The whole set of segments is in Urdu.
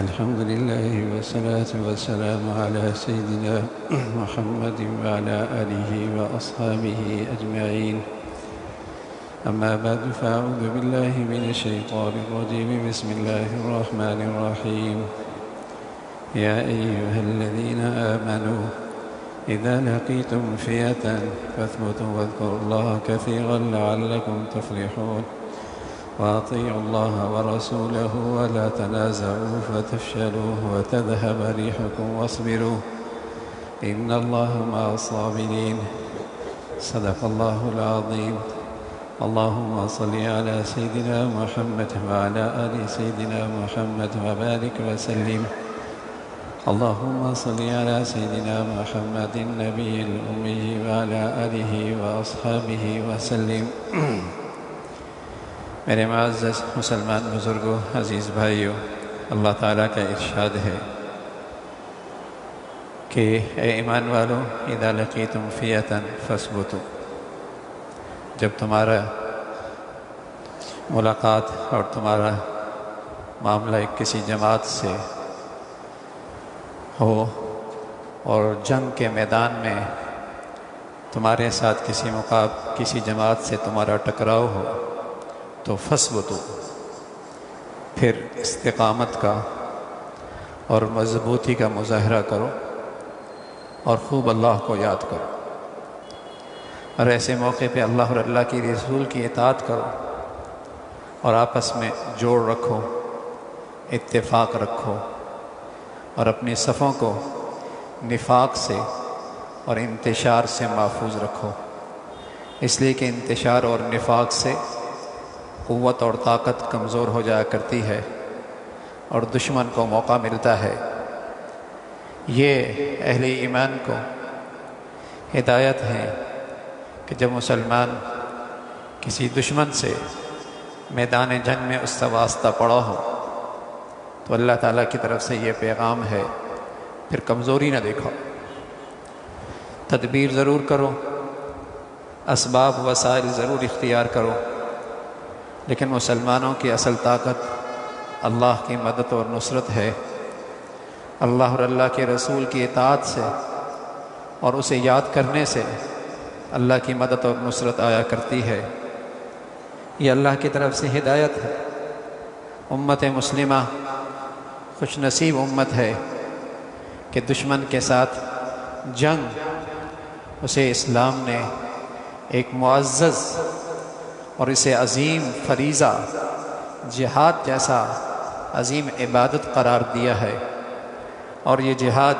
الحمد لله والصلاة والسلام على سيدنا محمد وعلى آله وأصحابه أجمعين. أما بعد فأعوذ بالله من الشيطان الرجيم. بسم الله الرحمن الرحيم. يا أيها الذين آمنوا إذا لقيتم فئة فاثبتوا واذكروا الله كثيرا لعلكم تفلحون. وأطيعوا الله ورسوله ولا تنازعوا فتفشلوا وتذهب ريحكم واصبروا إن الله مع الصابرين. صدق الله العظيم. اللهم صل على سيدنا محمد وعلى آل سيدنا محمد وبارك وسلم. اللهم صل على سيدنا محمد النبي الأمي وعلى آله وأصحابه وسلم. میرے معزز مسلمان بزرگوں، عزیز بھائیوں، اللہ تعالیٰ کا ارشاد ہے کہ اے ایمان والو اذا لقیتم فئة فاثبتوا، جب تمہارا ملاقات اور تمہارا معاملہ کسی جماعت سے ہو اور جنگ کے میدان میں تمہارے ساتھ کسی جماعت سے تمہارا ٹکراؤ ہو تو فثبتوا، پھر استقامت کا اور مضبوطی کا مظاہرہ کرو اور خوب اللہ کو یاد کرو، اور ایسے موقع پہ اللہ اور اللہ کی رسول کی اطاعت کرو اور آپس میں جوڑ رکھو، اتفاق رکھو اور اپنی صفوں کو نفاق سے اور انتشار سے محفوظ رکھو، اس لیے کہ انتشار اور نفاق سے قوت اور طاقت کمزور ہو جایا کرتی ہے اور دشمن کو موقع ملتا ہے۔ یہ اہل ایمان کو ہدایت ہے کہ جب مسلمان کسی دشمن سے میدان جنگ میں اس سے واسطہ پڑا ہو تو اللہ تعالیٰ کی طرف سے یہ پیغام ہے، پھر کمزوری نہ دیکھو، تدبیر ضرور کرو، اسباب وسائل ضرور اختیار کرو، لیکن مسلمانوں کی اصل طاقت اللہ کی مدد اور نصرت ہے۔ اللہ اور اللہ کے رسول کی اطاعت سے اور اسے یاد کرنے سے اللہ کی مدد اور نصرت آیا کرتی ہے۔ یہ اللہ کی طرف سے ہدایت ہے۔ امت مسلمہ خوش نصیب امت ہے کہ دشمن کے ساتھ جنگ اسے اسلام نے ایک معزز اور اسے عظیم فریضہ جہاد جیسا عظیم عبادت قرار دیا ہے، اور یہ جہاد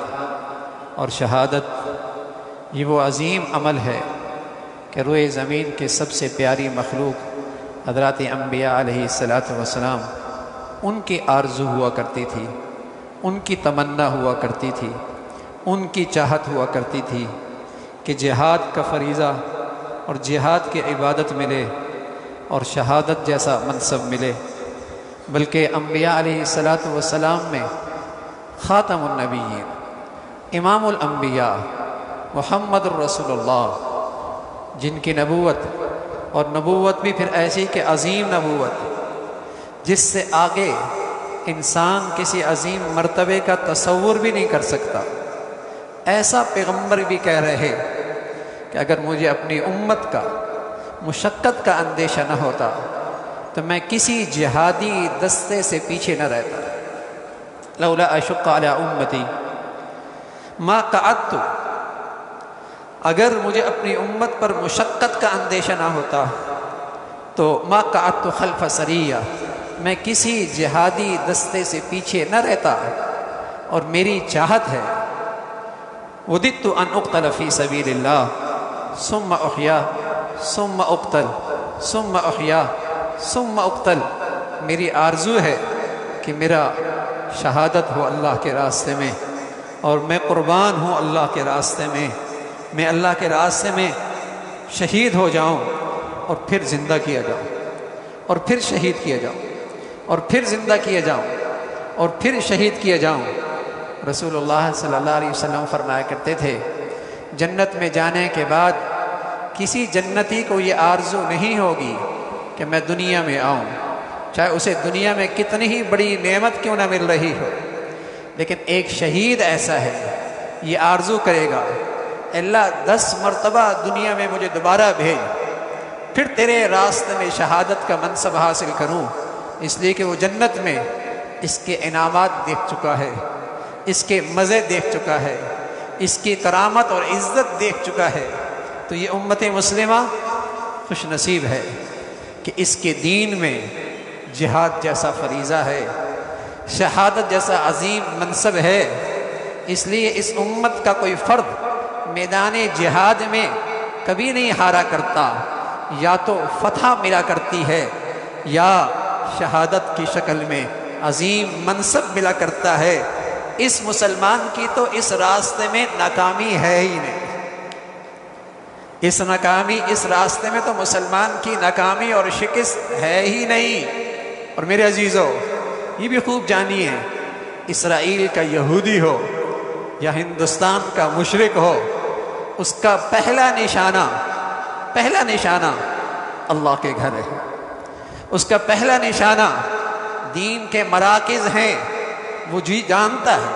اور شہادت یہ وہ عظیم عمل ہے کہ روئے زمین کے سب سے پیاری مخلوق حضرات انبیاء علیہ السلام ان کی آرزو ہوا کرتی تھی، ان کی تمنا ہوا کرتی تھی، ان کی چاہت ہوا کرتی تھی کہ جہاد کا فریضہ اور جہاد کی عبادت ملے اور شہادت جیسا منصب ملے، بلکہ انبیاء علیہ السلام میں خاتم النبیین، امام الانبیاء محمد الرسول اللہ، جن کی نبوت اور نبوت بھی پھر ایسی کہ عظیم نبوت جس سے آگے انسان کسی عظیم مرتبے کا تصور بھی نہیں کر سکتا، ایسا پیغمبر بھی کہہ رہے کہ اگر مجھے اپنی امت کا مشقت کا اندیشہ نہ ہوتا تو میں کسی جہادی دستے سے پیچھے نہ رہتا۔ لولا اشق علی امتی ما قعدت، اگر مجھے اپنی امت پر مشقت کا اندیشہ نہ ہوتا تو ما قعدت خلف سریہ، میں کسی جہادی دستے سے پیچھے نہ رہتا، اور میری چاہت ہے وددت ان اقتل فی سبیل اللہ ثم احیا ثم اقتل ثم احیا ثم اقتل، میری آرزو ہے کہ میرا شہادت ہو اللہ کے راستے میں اور میں قربان ہوں اللہ کے راستے میں، میں اللہ کے راستے میں شہید ہو جاؤں اور پھر زندہ کیا جاؤں، اور پھر شہید کیا جاؤں، اور پھر زندہ کیا جاؤں، اور پھر شہید کیا جاؤں۔ رسول اللہ صلی اللہ علیہ وسلم فرمایا کرتے تھے جنت میں جانے کے بعد کسی جنتی کو یہ آرزو نہیں ہوگی کہ میں دنیا میں آؤں، چاہے اسے دنیا میں کتنی ہی بڑی نعمت کیوں نہ مل رہی ہو، لیکن ایک شہید ایسا ہے یہ آرزو کرے گا اللہ 10 مرتبہ دنیا میں مجھے دوبارہ بھیج، پھر تیرے راستے میں شہادت کا منصب حاصل کروں، اس لیے کہ وہ جنت میں اس کے انعامات دیکھ چکا ہے، اس کے مزے دیکھ چکا ہے، اس کی کرامت اور عزت دیکھ چکا ہے۔ تو یہ امت مسلمہ خوش نصیب ہے کہ اس کے دین میں جہاد جیسا فریضہ ہے، شہادت جیسا عظیم منصب ہے۔ اس لیے اس امت کا کوئی فرد میدان جہاد میں کبھی نہیں ہارا کرتا، یا تو فتح ملا کرتی ہے یا شہادت کی شکل میں عظیم منصب ملا کرتا ہے۔ اس مسلمان کی تو اس راستے میں ناکامی ہے ہی نہیں، اس راستے میں تو مسلمان کی ناکامی اور شکست ہے ہی نہیں۔ اور میرے عزیزو یہ بھی خوب جانیے، اسرائیل کا یہودی ہو یا ہندوستان کا مشرک ہو، اس کا پہلا نشانہ اللہ کے گھر ہے، اس کا پہلا نشانہ دین کے مراکز ہیں۔ وہ جانتا ہے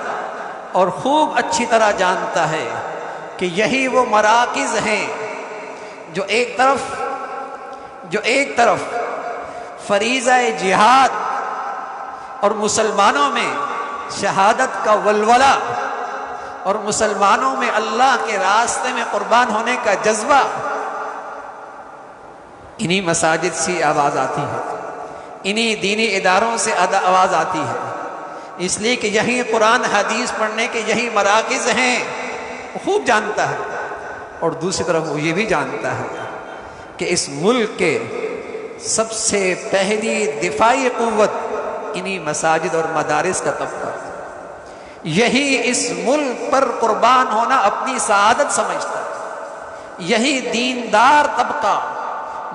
اور خوب اچھی طرح جانتا ہے کہ یہی وہ مراکز ہیں جو ایک طرف فریضہ جہاد اور مسلمانوں میں شہادت کا ولولہ اور مسلمانوں میں اللہ کے راستے میں قربان ہونے کا جذبہ، انہی مساجد سے آواز آتی ہے، انہی دینی اداروں سے آواز آتی ہے، اس لیے کہ یہی قرآن حدیث پڑھنے کے یہی مراکز ہیں۔ وہ خوب جانتا ہے، اور دوسری طرف وہ یہ بھی جانتا ہے کہ اس ملک کے سب سے پہلی دفاعی قوت انہی مساجد اور مدارس کا طبقہ، یہی اس ملک پر قربان ہونا اپنی سعادت سمجھتا ہے، یہی دیندار طبقہ،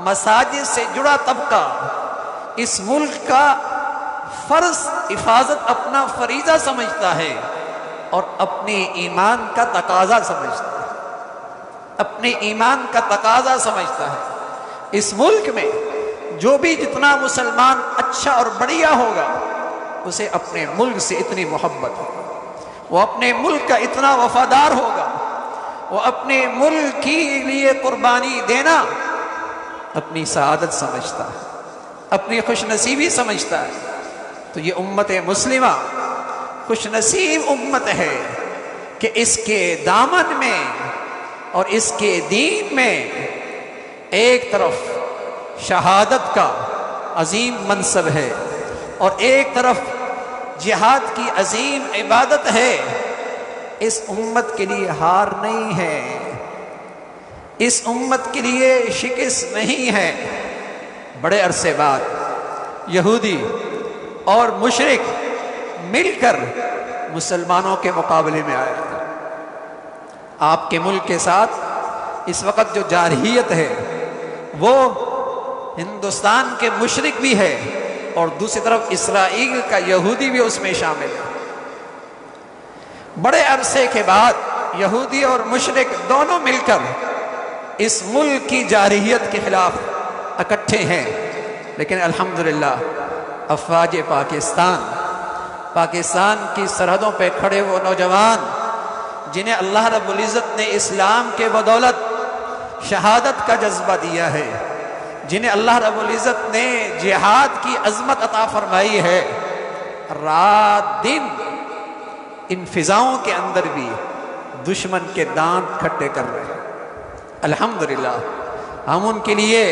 مساجد سے جڑا طبقہ اس ملک کا فرض حفاظت اپنا فریضہ سمجھتا ہے اور اپنے ایمان کا تقاضا سمجھتا ہے، اپنے ایمان کا تقاضا سمجھتا ہے۔ اس ملک میں جو بھی جتنا مسلمان اچھا اور بڑھیا ہوگا، اسے اپنے ملک سے اتنی محبت ہوگی، وہ اپنے ملک کا اتنا وفادار ہوگا، وہ اپنے ملک کے لیے قربانی دینا اپنی سعادت سمجھتا ہے، اپنی خوش نصیبی سمجھتا ہے۔ تو یہ امت مسلمہ خوش نصیب امت ہے کہ اس کے دامن میں اور اس کے دین میں ایک طرف شہادت کا عظیم منصب ہے اور ایک طرف جہاد کی عظیم عبادت ہے۔ اس امت کے لیے ہار نہیں ہے، اس امت کے لیے شکست نہیں ہے۔ بڑے عرصے بعد یہودی اور مشرک مل کر مسلمانوں کے مقابلے میں آئے۔ آپ کے ملک کے ساتھ اس وقت جو جارحیت ہے وہ ہندوستان کے مشرک بھی ہے اور دوسری طرف اسرائیل کا یہودی بھی اس میں شامل ہے۔ بڑے عرصے کے بعد یہودی اور مشرک دونوں مل کر اس ملک کی جارحیت کے خلاف اکٹھے ہیں، لیکن الحمدللہ افواج پاکستان کی سرحدوں پہ کھڑے وہ نوجوان جنہیں اللہ رب العزت نے اسلام کے بدولت شہادت کا جذبہ دیا ہے، جنہیں اللہ رب العزت نے جہاد کی عظمت عطا فرمائی ہے، رات دن ان فضاؤں کے اندر بھی دشمن کے دانت کھٹے کر رہے ہیں۔ الحمدللہ ہم ان کے لیے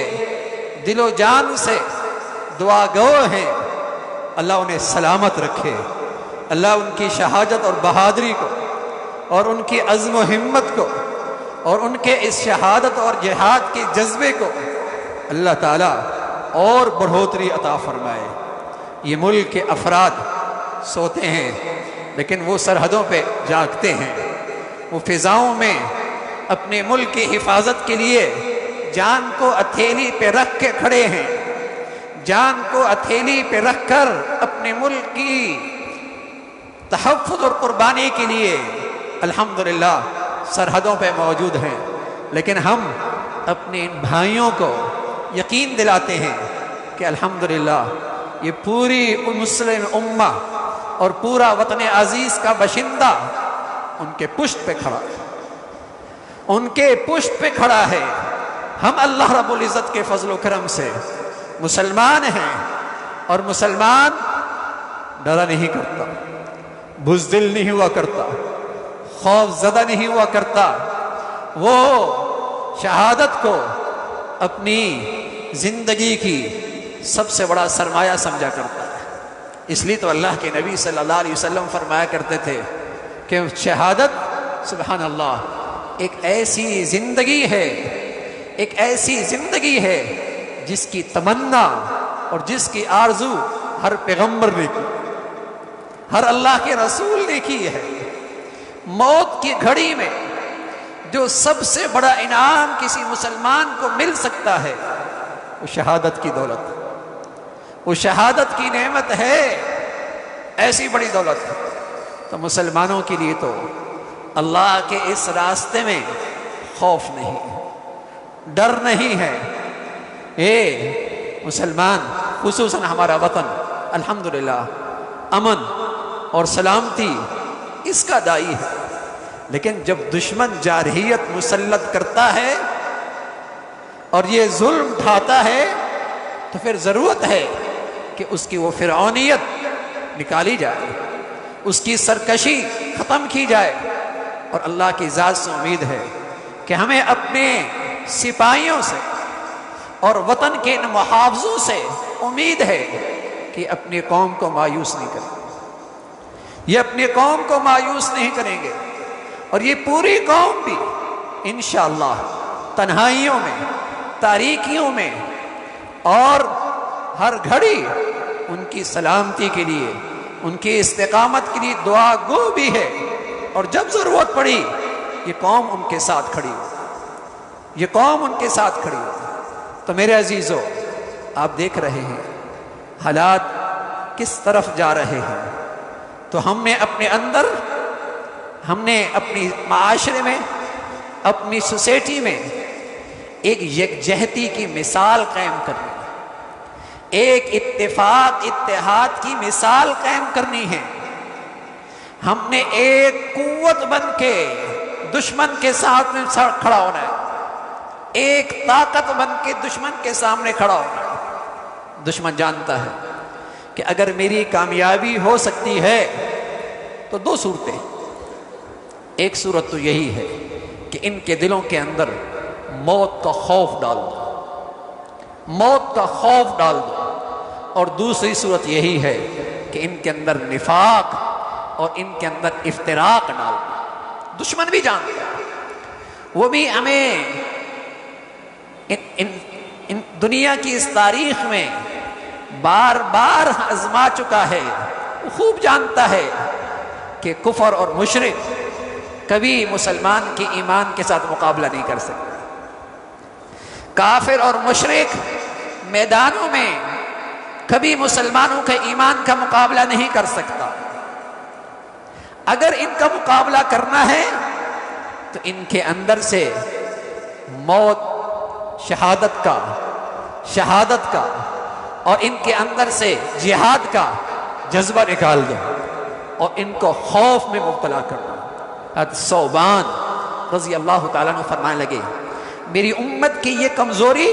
دل و جان سے دعا گو ہیں، اللہ انہیں سلامت رکھے، اللہ ان کی شہادت اور بہادری کو اور ان کی عزم و ہمت کو اور ان کے اس شہادت اور جہاد کے جذبے کو اللہ تعالیٰ اور بڑھوتری عطا فرمائے۔ یہ ملک کے افراد سوتے ہیں لیکن وہ سرحدوں پہ جاگتے ہیں، وہ فضاؤں میں اپنے ملک کی حفاظت کے لیے جان کو ہتھیلی پہ رکھ کے کھڑے ہیں، جان کو ہتھیلی پہ رکھ کر اپنے ملک کی تحفظ اور قربانی کے لیے الحمدللہ سرحدوں پہ موجود ہیں۔ لیکن ہم اپنے ان بھائیوں کو یقین دلاتے ہیں کہ الحمدللہ یہ پوری مسلم امہ اور پورا وطن عزیز کا باشندہ ان کے پشت پہ کھڑا ہے، ان کے پشت پہ کھڑا ہے۔ ہم اللہ رب العزت کے فضل و کرم سے مسلمان ہیں، اور مسلمان ڈرا نہیں کرتا، بزدل نہیں ہوا کرتا، خوف زدہ نہیں ہوا کرتا، وہ شہادت کو اپنی زندگی کی سب سے بڑا سرمایہ سمجھا کرتا ہے۔ اس لیے تو اللہ کے نبی صلی اللہ علیہ وسلم فرمایا کرتے تھے کہ شہادت سبحان اللہ ایک ایسی زندگی ہے، ایک ایسی زندگی ہے جس کی تمنا اور جس کی آرزو ہر پیغمبر نے کی، ہر اللہ کے رسول نے کی ہے۔ موت کی گھڑی میں جو سب سے بڑا انعام کسی مسلمان کو مل سکتا ہے وہ شہادت کی دولت، وہ شہادت کی نعمت ہے، ایسی بڑی دولت۔ تو مسلمانوں کے لیے تو اللہ کے اس راستے میں خوف نہیں، ڈر نہیں ہے۔ اے مسلمان، خصوصاً ہمارا وطن الحمدللہ امن اور سلامتی اس کا دائی ہے، لیکن جب دشمن جارحیت مسلط کرتا ہے اور یہ ظلم ڈھاتا ہے تو پھر ضرورت ہے کہ اس کی وہ فرعونیت نکالی جائے، اس کی سرکشی ختم کی جائے۔ اور اللہ کی ذات سے امید ہے کہ ہمیں اپنے سپاہیوں سے اور وطن کے ان محافظوں سے امید ہے کہ اپنی قوم کو مایوس نہیں کریں گے، یہ اپنی قوم کو مایوس نہیں کریں گے، اور یہ پوری قوم بھی انشاءاللہ تنہائیوں میں، تاریکیوں میں اور ہر گھڑی ان کی سلامتی کے لیے، ان کی استقامت کے لیے دعا گو بھی ہے، اور جب ضرورت پڑی یہ قوم ان کے ساتھ کھڑی ہو، یہ قوم ان کے ساتھ کھڑی ہو۔ تو میرے عزیزو، آپ دیکھ رہے ہیں حالات کس طرف جا رہے ہیں، تو ہم نے اپنے اندر، ہم نے اپنی معاشرے میں، اپنی سوسائٹی میں ایک یکجہتی کی مثال قائم کرنی، ایک اتفاق اتحاد کی مثال قائم کرنی ہے۔ ہم نے ایک قوت بن کے دشمن کے ساتھ میں کھڑا ہونا ہے، ایک طاقت بن کے دشمن کے سامنے کھڑا ہونا ہے۔ دشمن جانتا ہے کہ اگر میری کامیابی ہو سکتی ہے تو دو صورتیں، ایک صورت تو یہی ہے کہ ان کے دلوں کے اندر موت کا خوف ڈال دو، موت کا خوف ڈال دو، اور دوسری صورت یہی ہے کہ ان کے اندر نفاق اور ان کے اندر افتراق ڈال دو۔ دشمن بھی جانتا ہے، وہ بھی ہمیں ان دنیا کی اس تاریخ میں بار بار آزما چکا ہے، وہ خوب جانتا ہے کہ کفر اور مشرک کبھی مسلمان کے ایمان کے ساتھ مقابلہ نہیں کر سکتے۔ کافر اور مشرک میدانوں میں کبھی مسلمانوں کے ایمان کا مقابلہ نہیں کر سکتا۔ اگر ان کا مقابلہ کرنا ہے تو ان کے اندر سے موت، شہادت کا اور ان کے اندر سے جہاد کا جذبہ نکال دو اور ان کو خوف میں مبتلا کر دو۔ حضرت ثوبان رضی اللہ تعالیٰ عنہ فرمانے لگے، میری امت کی یہ کمزوری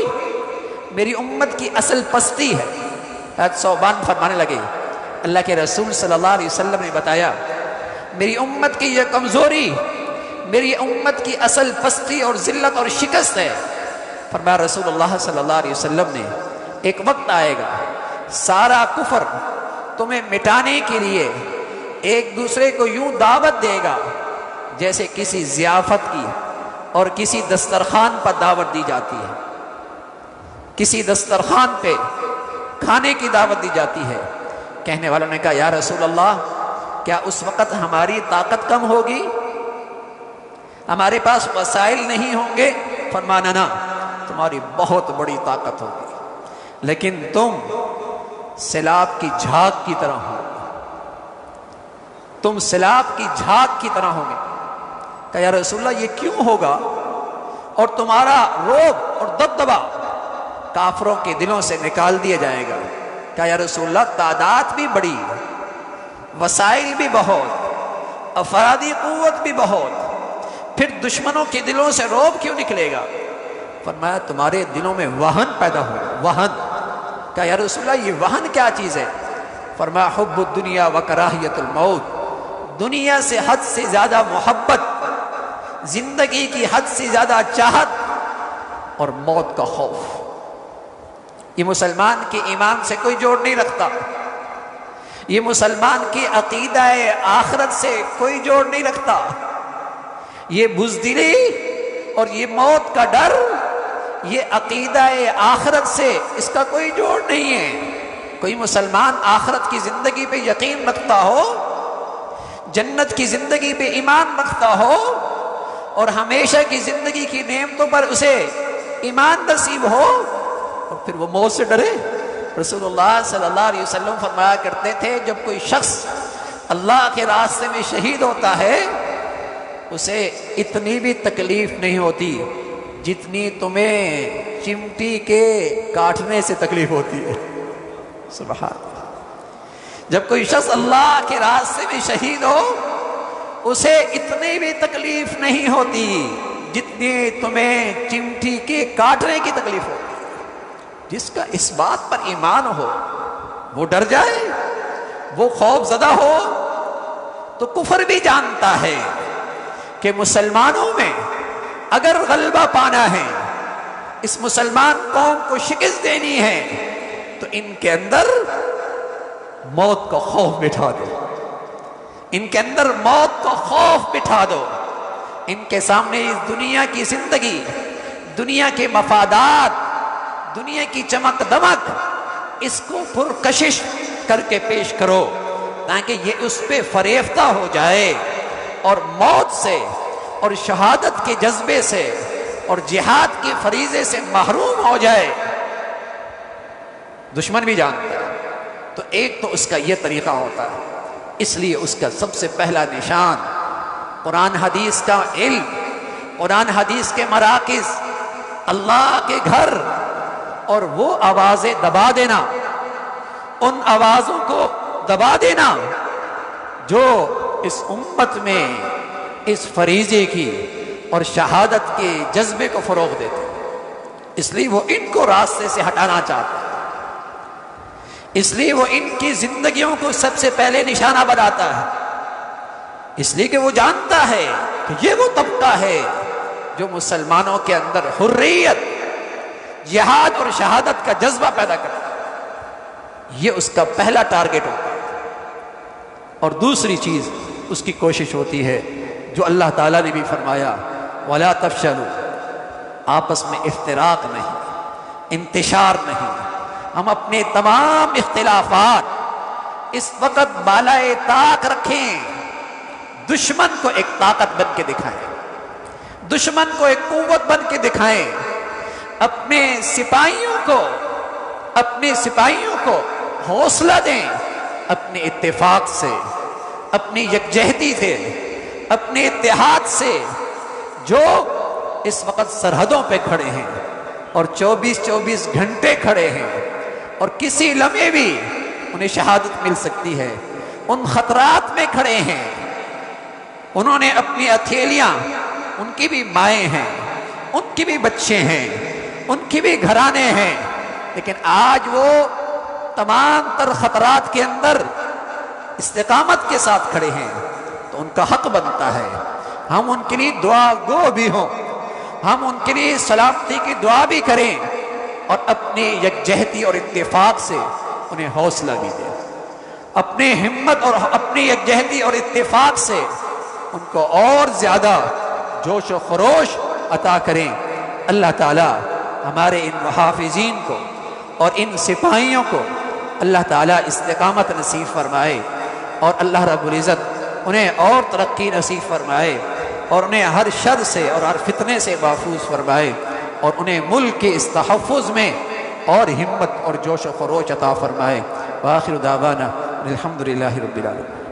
میری امت کی اصل پستی ہے۔ حضرت ثوبان فرمانے لگے، اللہ کے رسول صلی اللہ علیہ وسلم نے بتایا میری امت کی یہ کمزوری میری امت کی اصل پستی اور ذلت اور شکست ہے۔ فرمایا رسول اللہ صلی اللہ علیہ وسلم نے، ایک وقت آئے گا سارا کفر تمہیں مٹانے کے لیے ایک دوسرے کو یوں دعوت دے گا جیسے کسی ضیافت کی اور کسی دسترخوان پر دعوت دی جاتی ہے، کسی دسترخوان پہ کھانے کی دعوت دی جاتی ہے۔ کہنے والوں نے کہا یا رسول اللہ، کیا اس وقت ہماری طاقت کم ہوگی، ہمارے پاس وسائل نہیں ہوں گے؟ فرمانا نا، تمہاری بہت بڑی طاقت ہوگی، لیکن تم سیلاب کی جھاگ کی طرح ہو، تم سیلاب کی جھاگ کی طرح ہوگے۔ کہ یا رسول اللہ یہ کیوں ہوگا؟ اور تمہارا رعب اور دبدبا کافروں کے دلوں سے نکال دیا جائے گا۔ کہ یا رسول اللہ تعداد بھی بڑی، وسائل بھی بہت، افرادی قوت بھی بہت، پھر دشمنوں کے دلوں سے رعب کیوں نکلے گا؟ فرمایا تمہارے دلوں میں وہن پیدا ہوگا، وہن۔ کہ یا رسول اللہ یہ وہن کیا چیز ہے؟ فرمایا حب الدنیا و کراہیت الموت، دنیا سے حد سے زیادہ محبت، زندگی کی حد سے زیادہ چاہت اور موت کا خوف۔ یہ مسلمان کے ایمان سے کوئی جوڑ نہیں رکھتا، یہ مسلمان کی عقیدہ آخرت سے کوئی جوڑ نہیں رکھتا۔ یہ بزدلی اور یہ موت کا ڈر، یہ عقیدہ آخرت سے اس کا کوئی جوڑ نہیں ہے۔ کوئی مسلمان آخرت کی زندگی پہ یقین رکھتا ہو، جنت کی زندگی پہ ایمان رکھتا ہو اور ہمیشہ کی زندگی کی نعمتوں پر اسے ایمان نصیب ہو، اور پھر وہ موت سے ڈرے۔ رسول اللہ صلی اللہ علیہ وسلم فرمایا کرتے تھے جب کوئی شخص اللہ کے راستے میں شہید ہوتا ہے اسے اتنی بھی تکلیف نہیں ہوتی جتنی تمہیں چمٹی کے کاٹنے سے تکلیف ہوتی ہے۔ سبحان اللہ۔ جب کوئی شخص اللہ کے راستے میں شہید ہو اسے اتنی بھی تکلیف نہیں ہوتی جتنی تمہیں چمٹی کے کاٹنے کی تکلیف ہوتی ہے۔ جس کا اس بات پر ایمان ہو وہ ڈر جائے، وہ خوف زدہ ہو، تو کفر بھی جانتا ہے کہ مسلمانوں میں اگر غلبہ پانا ہے، اس مسلمان قوم کو شکست دینی ہے، تو ان کے اندر موت کا خوف بٹھا دو، ان کے اندر موت کا خوف بٹھا دو۔ ان کے سامنے اس دنیا کی زندگی، دنیا کے مفادات، دنیا کی چمک دمک، اس کو پرکشش کر کے پیش کرو تاکہ یہ اس پہ فریفتہ ہو جائے اور موت سے اور شہادت کے جذبے سے اور جہاد کے فریضے سے محروم ہو جائے۔ دشمن بھی جانتا ہے، تو ایک تو اس کا یہ طریقہ ہوتا ہے، اس لیے اس کا سب سے پہلا نشان قرآن حدیث کا علم، قرآن حدیث کے مراکز، اللہ کے گھر، اور وہ آوازیں دبا دینا، ان آوازوں کو دبا دینا جو اس امت میں اس فریضے کی اور شہادت کے جذبے کو فروغ دیتے ہیں۔ اس لیے وہ ان کو راستے سے ہٹانا چاہتا ہے، اس لیے وہ ان کی زندگیوں کو سب سے پہلے نشانہ بناتا ہے، اس لیے کہ وہ جانتا ہے کہ یہ وہ طبقہ ہے جو مسلمانوں کے اندر حریت، جہاد اور شہادت کا جذبہ پیدا کرتا ہے۔ یہ اس کا پہلا ٹارگٹ ہوتا ہے۔ اور دوسری چیز اس کی کوشش ہوتی ہے جو اللہ تعالیٰ نے بھی فرمایا وَلَا تَفْشَلُوا، آپس میں افتراق نہیں، انتشار نہیں۔ ہم اپنے تمام اختلافات اس وقت بالائے طاق رکھیں، دشمن کو ایک طاقت بن کے دکھائیں، دشمن کو ایک قوت بن کے دکھائیں، اپنے سپاہیوں کو حوصلہ دیں، اپنے اتفاق سے، اپنی یکجہتی سے، اپنے اتحاد سے، جو اس وقت سرحدوں پہ کھڑے ہیں اور 24 گھنٹے کھڑے ہیں اور کسی لمحے بھی انہیں شہادت مل سکتی ہے، ان خطرات میں کھڑے ہیں۔ انہوں نے اپنی ہتھیلیاں، ان کی بھی مائیں ہیں، ان کی بھی بچے ہیں، ان کی بھی گھرانے ہیں، لیکن آج وہ تمام تر خطرات کے اندر استقامت کے ساتھ کھڑے ہیں، تو ان کا حق بنتا ہے ہم ان کے لیے دعا گو بھی ہوں، ہم ان کے لیے سلامتی کی دعا بھی کریں اور اپنی یکجہتی اور اتفاق سے انہیں حوصلہ بھی دیں، اپنی ہمت اور اپنی یکجہتی اور اتفاق سے ان کو اور زیادہ جوش و خروش عطا کریں۔ اللہ تعالیٰ ہمارے ان محافظین کو اور ان سپاہیوں کو اللہ تعالیٰ استقامت نصیب فرمائے، اور اللہ رب العزت انہیں اور ترقی نصیب فرمائے، اور انہیں ہر شر سے اور ہر فتنے سے محفوظ فرمائے، اور انہیں ملک کے اس تحفظ میں اور ہمت اور جوش و خروش عطا فرمائے۔ وآخر دعوانا الحمدللہ رب العالمین۔